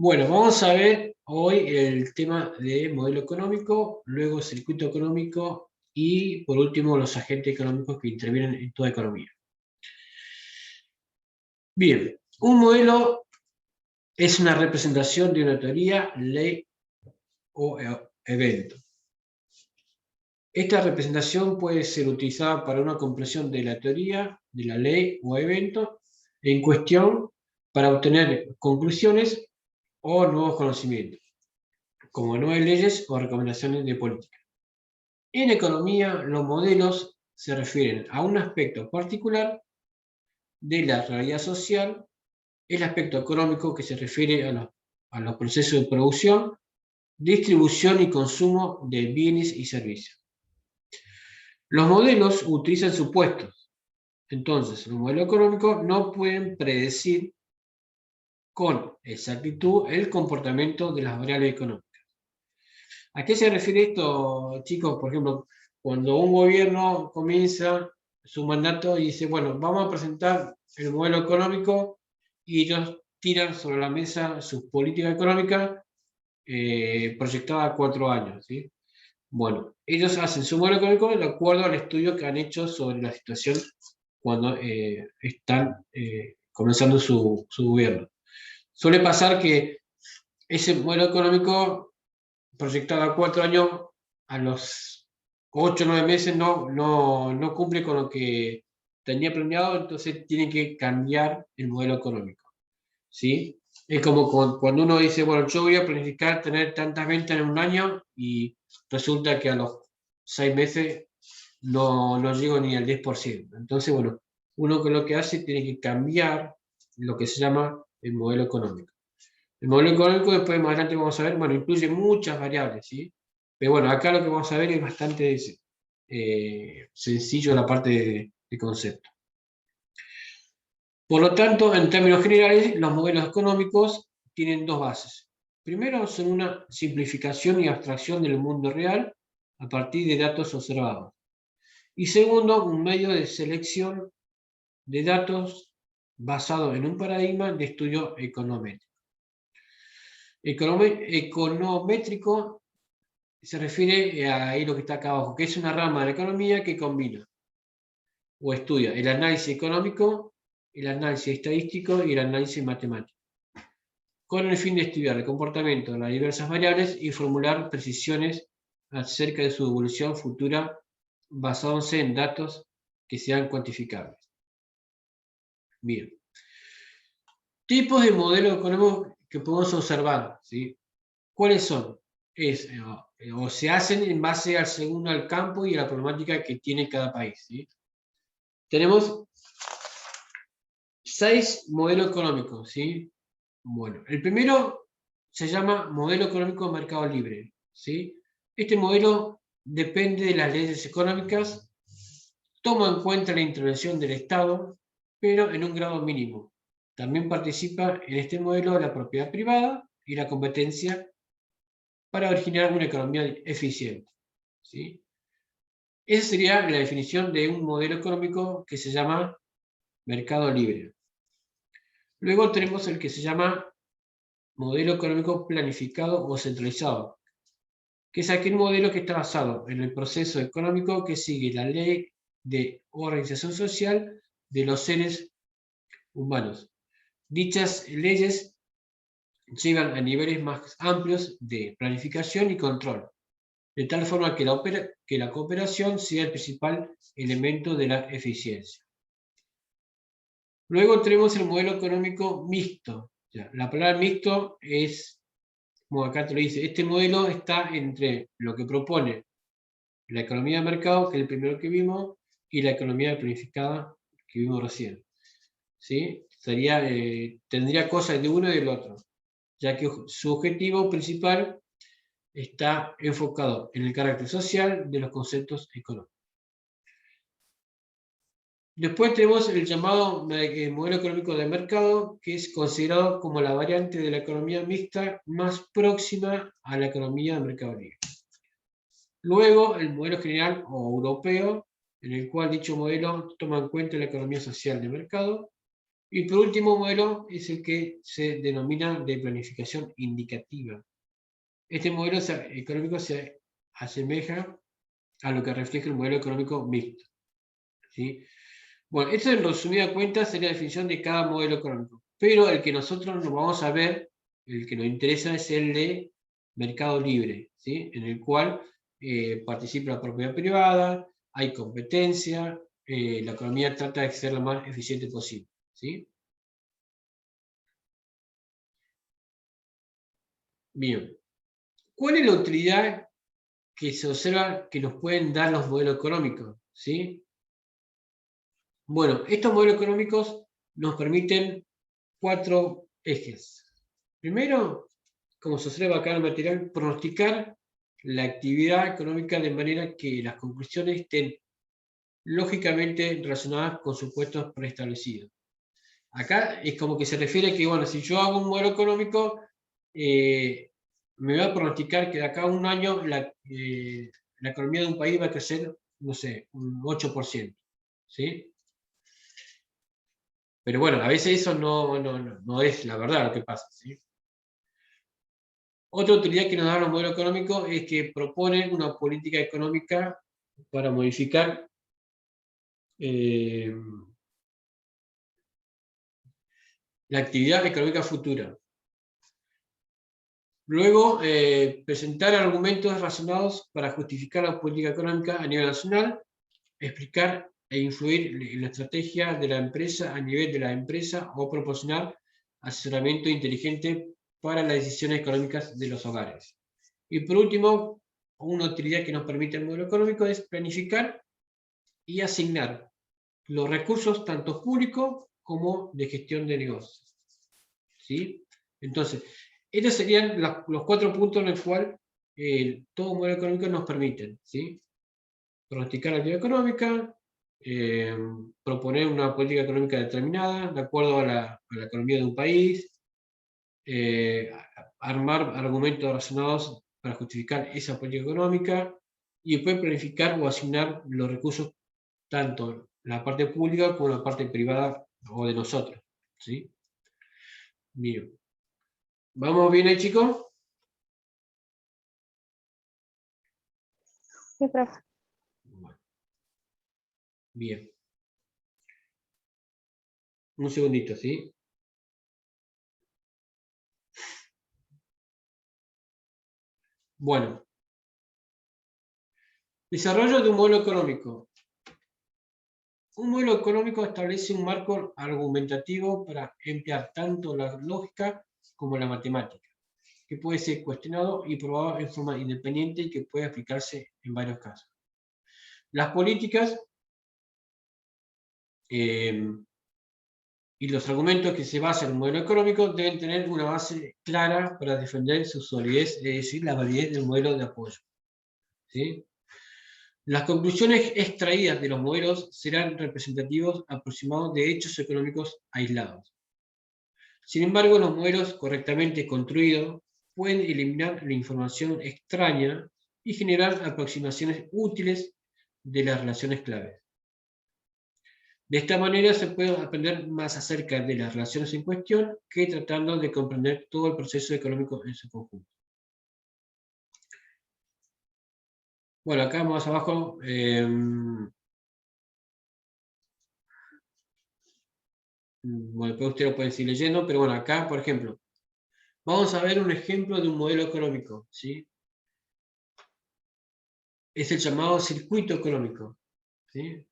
Bueno, vamos a ver hoy el tema de modelo económico, luego circuito económico y por último los agentes económicos que intervienen en toda economía. Bien, un modelo es una representación de una teoría, ley o evento. Esta representación puede ser utilizada para una comprensión de la teoría, de la ley o evento en cuestión para obtener conclusiones o nuevos conocimientos, como nuevas leyes o recomendaciones de política. En economía, los modelos se refieren a un aspecto particular de la realidad social, el aspecto económico que se refiere a los procesos de producción, distribución y consumo de bienes y servicios. Los modelos utilizan supuestos, entonces los modelos económicos no pueden predecir con exactitud el comportamiento de las variables económicas. ¿A qué se refiere esto, chicos? Por ejemplo, cuando un gobierno comienza su mandato y dice, bueno, vamos a presentar el modelo económico y ellos tiran sobre la mesa su política económica proyectada a 4 años, ¿sí? Bueno, ellos hacen su modelo económico de acuerdo al estudio que han hecho sobre la situación cuando están comenzando su gobierno. Suele pasar que ese modelo económico proyectado a 4 años, a los 8 o 9 meses no cumple con lo que tenía planeado, entonces tienen que cambiar el modelo económico, ¿sí? Es como cuando uno dice, bueno, yo voy a planificar tener tantas ventas en un año y resulta que a los 6 meses no llego ni al 10%. Entonces, bueno, uno que lo que hace tiene que cambiar lo que se llama el modelo económico. El modelo económico, después más adelante vamos a ver, bueno, incluye muchas variables, ¿sí? Pero bueno, acá lo que vamos a ver es bastante sencillo la parte de concepto. Por lo tanto, en términos generales, los modelos económicos tienen dos bases. Primero, son una simplificación y abstracción del mundo real a partir de datos observados. Y segundo, un medio de selección de datos basado en un paradigma de estudio económico. Econométrico se refiere a ahí lo que está acá abajo, que es una rama de la economía que combina o estudia el análisis económico, el análisis estadístico y el análisis matemático, con el fin de estudiar el comportamiento de las diversas variables y formular precisiones acerca de su evolución futura basándose en datos que sean cuantificables. Bien. Tipos de modelos económicos que podemos observar, ¿sí? ¿Cuáles son? O se hacen en base al campo y a la problemática que tiene cada país, ¿sí? Tenemos 6 modelos económicos, ¿sí? Bueno, el primero se llama modelo económico de mercado libre, ¿sí? Este modelo depende de las leyes económicas, toma en cuenta la intervención del Estado, pero en un grado mínimo. También participa en este modelo la propiedad privada y la competencia para originar una economía eficiente, ¿sí? Esa sería la definición de un modelo económico que se llama mercado libre. Luego tenemos el que se llama modelo económico planificado o centralizado, que es aquel modelo que está basado en el proceso económico que sigue la ley de organización social de los seres humanos. Dichas leyes llevan a niveles más amplios de planificación y control, de tal forma que la cooperación sea el principal elemento de la eficiencia. Luego tenemos el modelo económico mixto. La palabra mixto es, como acá te lo dice, este modelo está entre lo que propone la economía de mercado, que es el primero que vimos, y la economía planificada que vimos recién, ¿sí? Tendría cosas de uno y del otro, ya que su objetivo principal está enfocado en el carácter social de los conceptos económicos. Después tenemos el llamado modelo económico de mercado, que es considerado como la variante de la economía mixta más próxima a la economía de mercado libre. Luego, el modelo general o europeo, en el cual dicho modelo toma en cuenta la economía social de mercado, Y por último modelo es el que se denomina de planificación indicativa. Este modelo económico se asemeja a lo que refleja el modelo económico mixto, ¿sí? Bueno, esto en resumida cuenta sería la definición de cada modelo económico, pero el que nosotros nos vamos a ver, el que nos interesa es el de mercado libre, ¿sí? En el cual participa la propiedad privada, hay competencia, la economía trata de ser lo más eficiente posible, ¿sí? Bien, ¿cuál es la utilidad que se observa que nos pueden dar los modelos económicos? ¿Sí? Bueno, estos modelos económicos nos permiten 4 ejes. Primero, como se observa acá en el material, pronosticar la actividad económica de manera que las conclusiones estén lógicamente relacionadas con supuestos preestablecidos. Acá es como que se refiere que, bueno, si yo hago un modelo económico, me va a pronosticar que de acá a un año la economía de un país va a crecer, no sé, un 8%, ¿sí? Pero bueno, a veces eso no es la verdad lo que pasa, ¿sí? Otra utilidad que nos da los modelos económicos es que proponen una política económica para modificar eh, la actividad económica futura. Luego, presentar argumentos razonados para justificar la política económica a nivel nacional, explicar e influir en la estrategia de la empresa a nivel de la empresa o proporcionar asesoramiento inteligente para las decisiones económicas de los hogares. Y por último, una utilidad que nos permite el modelo económico es planificar y asignar los recursos tanto públicos como de gestión de negocios, ¿sí? Entonces, estos serían los 4 puntos en los cuales todo modelo económico nos permite, ¿sí? Pronosticar la actividad económica, proponer una política económica determinada de acuerdo a la economía de un país, armar argumentos razonados para justificar esa política económica y después planificar o asignar los recursos tanto la parte pública como la parte privada o de nosotros, ¿sí? Bien. ¿Vamos bien ahí, chicos? Sí, profe. Bueno, bien. Un segundito, ¿sí? Bueno. Desarrollo de un modelo económico. Un modelo económico establece un marco argumentativo para emplear tanto la lógica como la matemática, que puede ser cuestionado y probado en forma independiente y que puede aplicarse en varios casos. Las políticas y los argumentos que se basan en un modelo económico deben tener una base clara para defender su solidez, es decir, la validez del modelo de apoyo, ¿sí? Las conclusiones extraídas de los modelos serán representativos aproximados de hechos económicos aislados. Sin embargo, los modelos correctamente construidos pueden eliminar la información extraña y generar aproximaciones útiles de las relaciones claves. De esta manera se puede aprender más acerca de las relaciones en cuestión que tratando de comprender todo el proceso económico en su conjunto. Bueno, acá más abajo bueno, después usted lo puede seguir leyendo, pero bueno, acá, por ejemplo, vamos a ver un ejemplo de un modelo económico, ¿sí? Es el llamado circuito económico, ¿sí?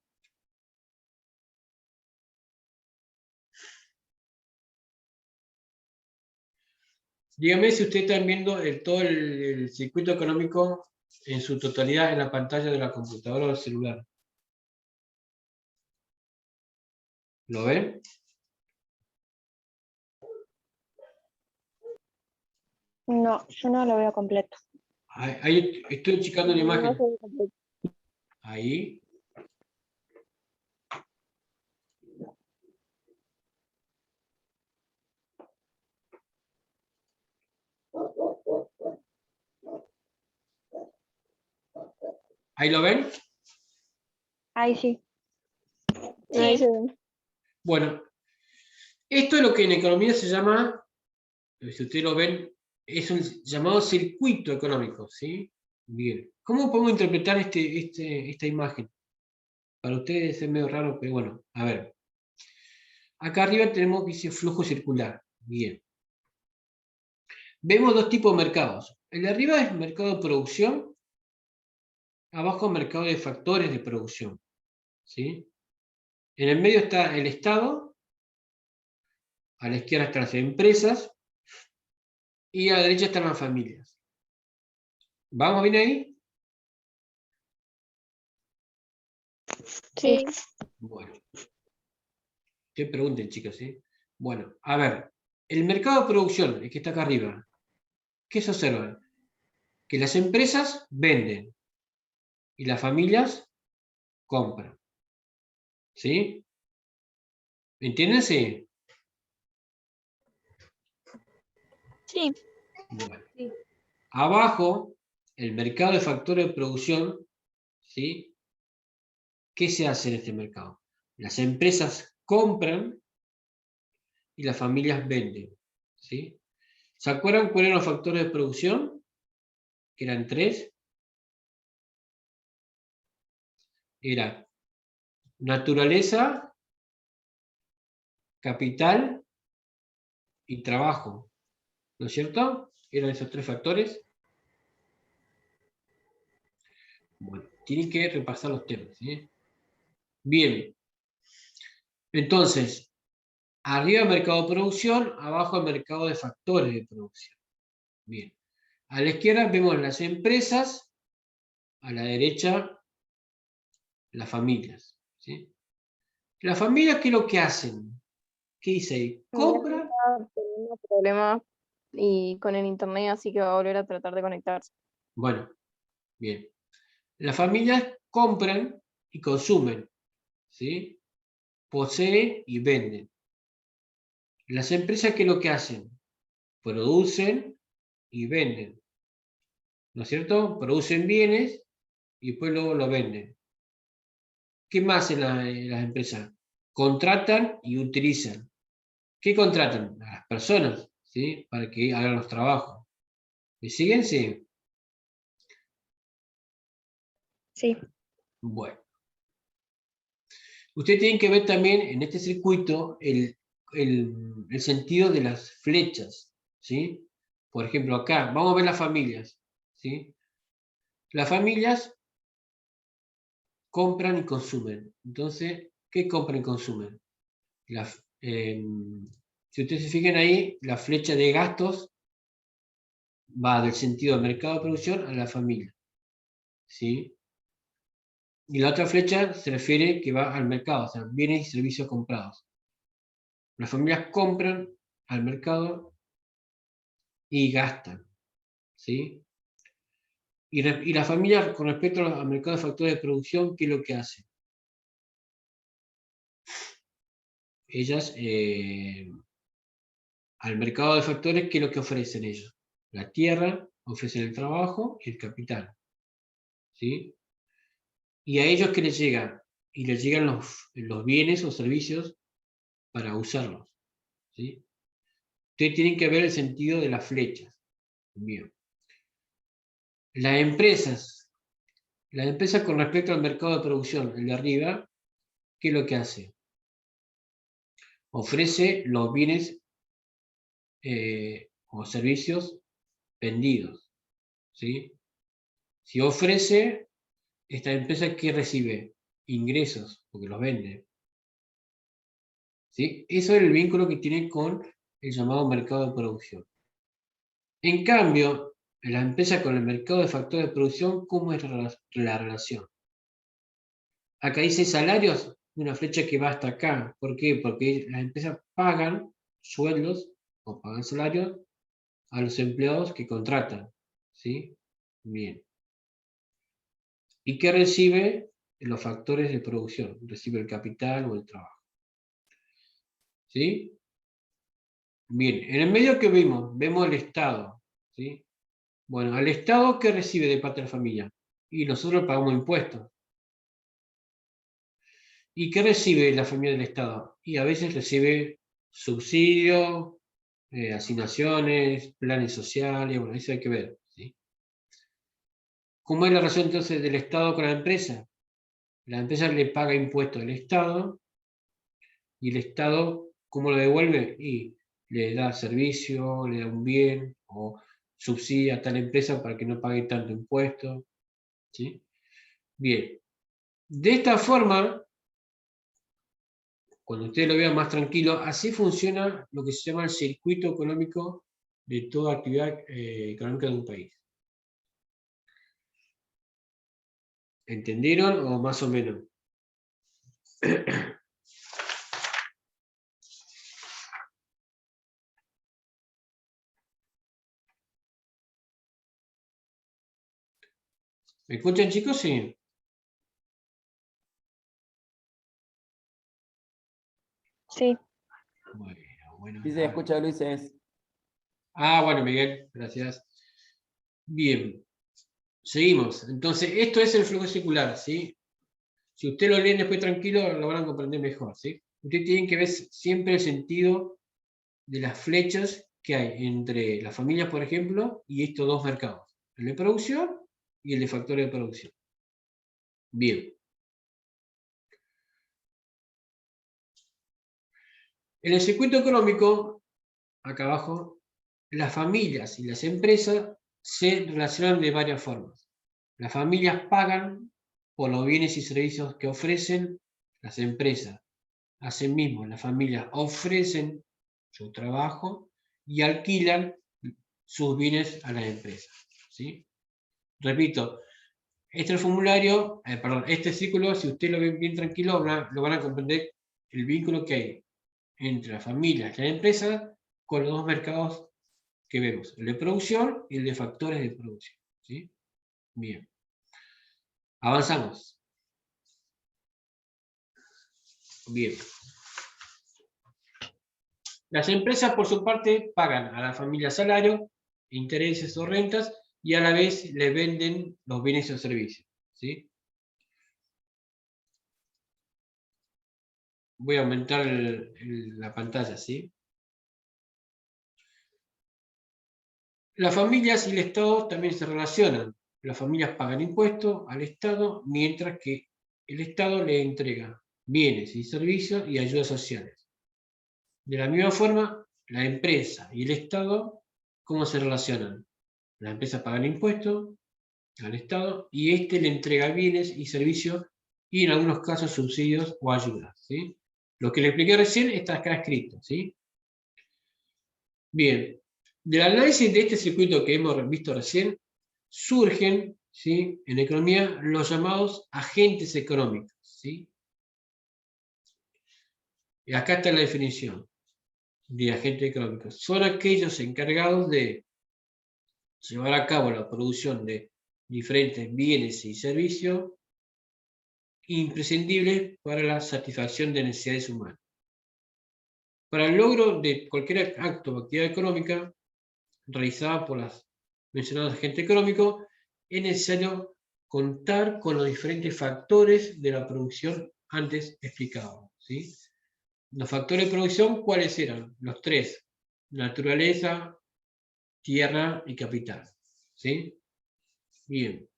Dígame si ustedes están viendo todo el circuito económico en su totalidad en la pantalla de la computadora o del celular. ¿Lo ven? No, yo no lo veo completo. Ahí estoy checando la No imagen. se ve completo. Ahí. ¿Ahí lo ven? Ahí sí. Sí. Ahí se ve. Bueno, Esto es lo que en economía se llama, si ustedes lo ven, es un llamado circuito económico, ¿sí? Bien. ¿Cómo podemos interpretar esta imagen? Para ustedes es medio raro, pero bueno, a ver. Acá arriba tenemos que dice flujo circular. Bien. Vemos dos tipos de mercados. El de arriba es mercado de producción, abajo mercado de factores de producción, ¿sí? En el medio está el Estado, a la izquierda están las empresas y a la derecha están las familias. ¿Vamos bien ahí? Sí. Bueno. Que pregunten, chicos, ¿sí? Bueno, a ver. El mercado de producción, el que está acá arriba, ¿qué se observa? Que las empresas venden y las familias compran. ¿Sí? ¿Entienden? Sí. Sí. Bueno. Sí. Abajo, el mercado de factores de producción, ¿sí? ¿Qué se hace en este mercado? Las empresas compran y las familias venden, ¿sí? ¿Se acuerdan cuáles eran los factores de producción? Que eran tres. Era naturaleza, capital y trabajo, ¿no es cierto? Eran esos tres factores. Bueno, tienen que repasar los temas, ¿sí? Bien. Entonces, arriba el mercado de producción, abajo el mercado de factores de producción. Bien. A la izquierda vemos las empresas, a la derecha las familias, ¿sí? Las familias, ¿qué es lo que hacen? ¿Qué dice ahí? Mi hermano Compran. está teniendo problemas y con el internet, así que va a volver a tratar de conectarse. Bueno, bien. Las familias compran y consumen, ¿sí? Poseen y venden. Las empresas, ¿qué es lo que hacen? Producen y venden, ¿no es cierto? Producen bienes y después luego lo venden. ¿Qué más hacen las empresas? Contratan y utilizan. ¿Qué contratan? A las personas, ¿sí? Para que hagan los trabajos. ¿Me siguen? Sí. Sí. Bueno. Ustedes tienen que ver también en este circuito el sentido de las flechas, ¿sí? Por ejemplo, acá, vamos a ver las familias, ¿sí? Las familias compran y consumen. Entonces, ¿qué compran y consumen? Si ustedes se fijan ahí, la flecha de gastos va del sentido del mercado de producción a la familia, ¿sí? Y la otra flecha se refiere que va al mercado, o sea, bienes y servicios comprados. Las familias compran al mercado y gastan, ¿sí? Y la familia, con respecto al mercado de factores de producción, ¿qué es lo que hace? Ellas, al mercado de factores, ¿qué es lo que ofrecen ellos? La tierra, ofrecen el trabajo y el capital, ¿sí? Y a ellos, ¿qué les llega? Y les llegan los bienes o servicios para usarlos, ¿sí? Ustedes tienen que ver el sentido de las flechas. Bien. Las empresas con respecto al mercado de producción, el de arriba, ¿qué es lo que hace? Ofrece los bienes o servicios vendidos, ¿sí? Si ofrece, esta empresa que recibe ingresos, porque los vende, ¿sí? Eso es el vínculo que tiene con el llamado mercado de producción. En cambio, la empresa con el mercado de factores de producción, ¿cómo es la relación? Acá dice salarios, una flecha que va hasta acá. ¿Por qué? Porque las empresas pagan sueldos o pagan salarios a los empleados que contratan, ¿sí? Bien. ¿Y qué recibe los factores de producción? Recibe el capital o el trabajo, ¿sí? Bien, en el medio que vemos el Estado, ¿sí? Bueno, al Estado, ¿qué recibe de parte de la familia? Y nosotros pagamos impuestos. ¿Y qué recibe la familia del Estado? Y a veces recibe subsidio, asignaciones, planes sociales, bueno, eso hay que ver, ¿sí? ¿Cómo es la relación entonces del Estado con la empresa? La empresa le paga impuestos al Estado y el Estado, ¿cómo lo devuelve? Y le da servicio, le da un bien o subsidia a tal empresa para que no pague tanto impuesto, ¿sí? Bien, de esta forma, cuando ustedes lo vean más tranquilo, así funciona lo que se llama el circuito económico de toda actividad económica de un país. ¿Entendieron o más o menos? ¿Me escuchan, chicos? Sí. Sí. Bueno. Sí, se escucha, Luis. Ah, bueno, Miguel, gracias. Bien, seguimos. Entonces, esto es el flujo circular, ¿sí? Si ustedes lo leen después tranquilo, lo van a comprender mejor, ¿sí? Ustedes tienen que ver siempre el sentido de las flechas que hay entre las familias, por ejemplo, y estos dos mercados, el de producción y el de factores de producción. Bien. En el circuito económico, acá abajo, las familias y las empresas se relacionan de varias formas. Las familias pagan por los bienes y servicios que ofrecen las empresas. Asimismo, las familias ofrecen su trabajo y alquilan sus bienes a las empresas, ¿sí? Repito, este formulario, este círculo, si ustedes lo ven bien tranquilo, lo van a comprender el vínculo que hay entre las familias y las empresas con los dos mercados que vemos, el de producción y el de factores de producción, ¿sí? Bien. Avanzamos. Bien. Las empresas, por su parte, pagan a la familia salario, intereses o rentas, y a la vez le venden los bienes o servicios, ¿sí? Voy a aumentar la pantalla, ¿sí? Las familias y el Estado también se relacionan. Las familias pagan impuestos al Estado, mientras que el Estado le entrega bienes y servicios y ayudas sociales. De la misma forma, la empresa y el Estado, ¿cómo se relacionan? Las empresas pagan impuestos al Estado y éste le entrega bienes y servicios y en algunos casos subsidios o ayudas, ¿sí? Lo que le expliqué recién está acá escrito, ¿sí? Bien, del análisis de este circuito que hemos visto recién, surgen, ¿sí?, en economía los llamados agentes económicos, ¿sí? Y acá está la definición de agente económico. Son aquellos encargados de llevar a cabo la producción de diferentes bienes y servicios imprescindibles para la satisfacción de necesidades humanas. Para el logro de cualquier acto o actividad económica realizada por las mencionadas agentes económicos, es necesario contar con los diferentes factores de la producción antes explicados, ¿sí? Los factores de producción, ¿cuáles eran? Los tres: naturaleza, tierra y capital, ¿sí? Bien.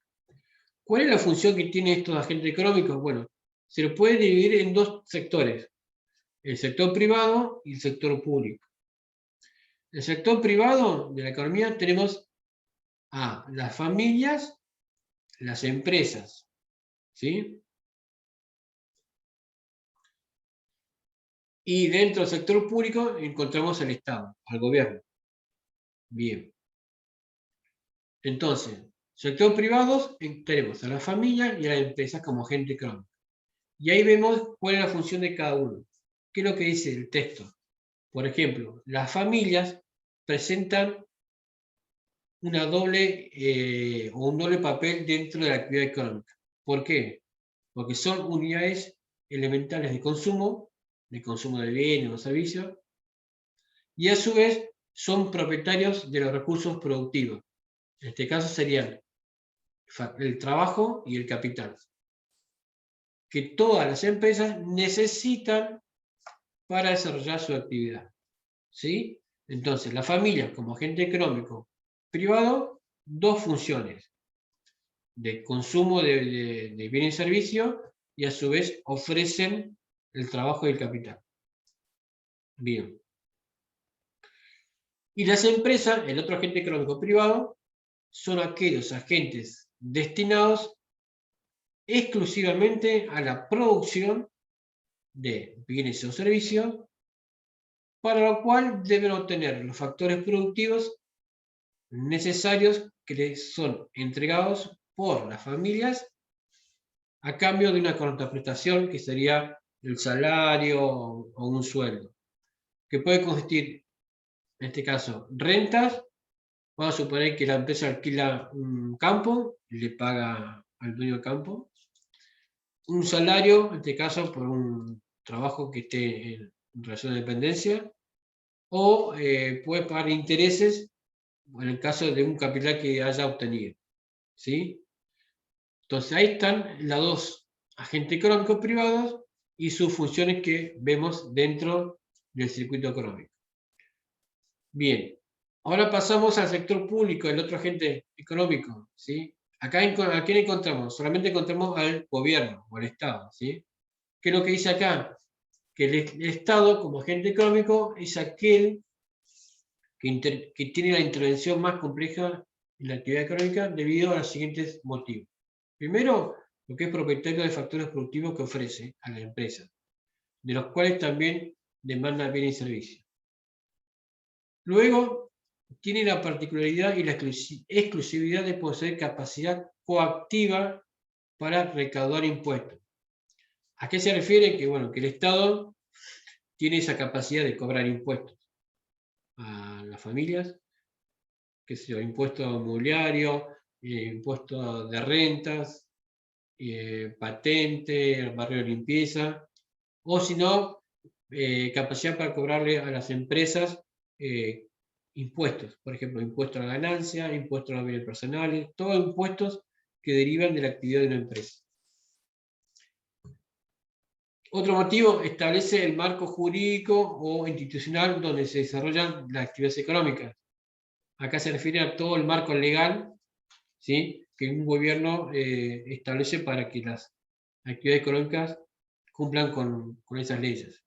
¿Cuál es la función que tienen estos agentes económicos? Bueno, se lo puede dividir en dos sectores: el sector privado y el sector público. En el sector privado de la economía tenemos a las familias, las empresas, ¿sí? Y dentro del sector público encontramos al Estado, al gobierno. Bien. Entonces, sector privado tenemos a la familia y a las empresas como agente económico. Y ahí vemos cuál es la función de cada uno. ¿Qué es lo que dice el texto? Por ejemplo, las familias presentan una doble o un doble papel dentro de la actividad económica. ¿Por qué? Porque son unidades elementales de consumo de bienes o servicios, y a su vez son propietarios de los recursos productivos. En este caso serían el trabajo y el capital, que todas las empresas necesitan para desarrollar su actividad. ¿Sí? Entonces, la familia como agente económico privado, dos funciones: de consumo de bienes y servicios, y a su vez ofrecen el trabajo y el capital. Bien. Y las empresas, el otro agente económico privado, son aquellos agentes destinados exclusivamente a la producción de bienes o servicios, para lo cual deben obtener los factores productivos necesarios que les son entregados por las familias a cambio de una contraprestación que sería el salario o un sueldo, que puede consistir, en este caso, rentas. Vamos a suponer que la empresa alquila un campo, le paga al dueño del campo un salario, en este caso por un trabajo que esté en relación de dependencia, o puede pagar intereses en el caso de un capital que haya obtenido. ¿Sí? Entonces ahí están los dos agentes económicos privados y sus funciones que vemos dentro del circuito económico. Bien, ahora pasamos al sector público, el otro agente económico. ¿Sí? Acá, ¿a quién encontramos? Solamente encontramos al gobierno o al Estado. ¿Sí? ¿Qué es lo que dice acá? Que el Estado, como agente económico, es aquel que tiene la intervención más compleja en la actividad económica debido a los siguientes motivos. Primero, lo que es propietario de factores productivos que ofrece a la empresa, de los cuales también demanda bienes y servicios. Luego, tiene la particularidad y la exclusividad de poseer capacidad coactiva para recaudar impuestos. ¿A qué se refiere? Que, bueno, que el Estado tiene esa capacidad de cobrar impuestos a las familias, qué sé yo, impuesto inmobiliario, impuesto de rentas, patente, barrio de limpieza, o si no, capacidad para cobrarle a las empresas impuestos, por ejemplo, impuesto a la ganancia, impuesto a los bienes personales, todos impuestos que derivan de la actividad de una empresa. Otro motivo, establece el marco jurídico o institucional donde se desarrollan las actividades económicas. Acá se refiere a todo el marco legal, ¿sí?, que un gobierno establece para que las actividades económicas cumplan con esas leyes.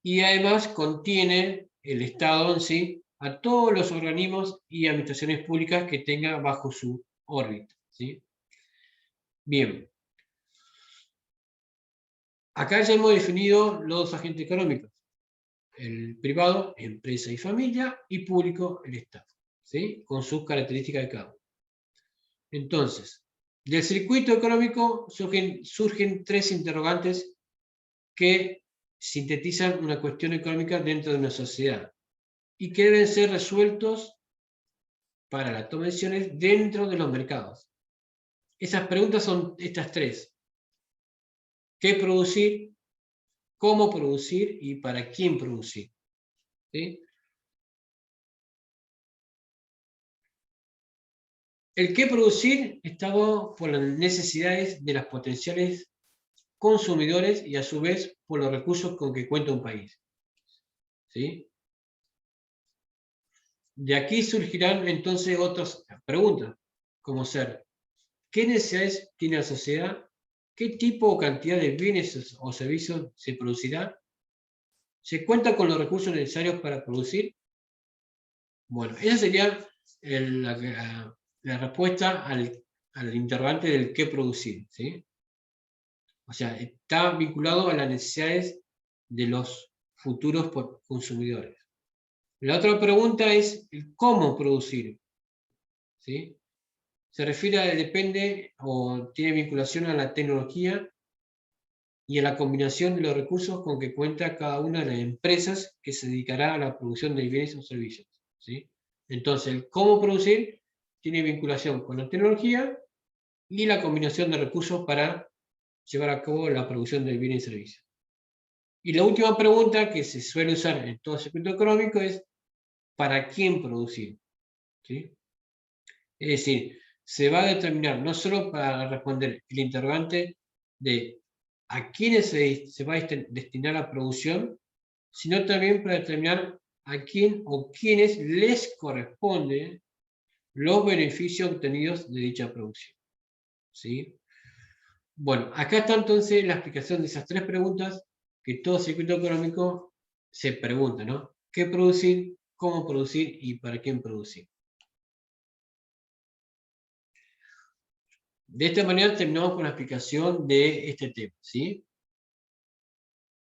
Y además contiene el Estado en sí a todos los organismos y administraciones públicas que tenga bajo su órbita. ¿Sí? Bien. Acá ya hemos definido los agentes económicos. El privado, empresa y familia, y público, el Estado. ¿Sí? Con sus características de cada uno. Entonces, del circuito económico surgen tres interrogantes que sintetizan una cuestión económica dentro de una sociedad y que deben ser resueltos para la toma de decisiones dentro de los mercados. Esas preguntas son estas tres: ¿qué producir? ¿Cómo producir? ¿Y para quién producir? ¿Sí? El qué producir está dado por las necesidades de los potenciales consumidores y a su vez por los recursos con que cuenta un país. ¿Sí? De aquí surgirán entonces otras preguntas, como ser: ¿qué necesidades tiene la sociedad? ¿Qué tipo o cantidad de bienes o servicios se producirá? ¿Se cuenta con los recursos necesarios para producir? Bueno, esa sería la respuesta al interrogante del qué producir. ¿Sí? O sea, está vinculado a las necesidades de los futuros consumidores. La otra pregunta es el cómo producir. ¿Sí? Se refiere a, depende o tiene vinculación a la tecnología y a la combinación de los recursos con que cuenta cada una de las empresas que se dedicará a la producción de bienes o servicios. ¿Sí? Entonces, el cómo producir tiene vinculación con la tecnología y la combinación de recursos para llevar a cabo la producción de bienes y servicios. Y la última pregunta que se suele usar en todo circuito económico es: ¿para quién producir? ¿Sí? Es decir, se va a determinar no solo para responder el interrogante de a quiénes se va a destinar la producción, sino también para determinar a quién o quiénes les corresponden los beneficios obtenidos de dicha producción. ¿Sí? Bueno, acá está entonces la explicación de esas tres preguntas que todo circuito económico se pregunta, ¿no? ¿Qué producir? ¿Cómo producir? ¿Y para quién producir? De esta manera terminamos con la explicación de este tema, ¿sí?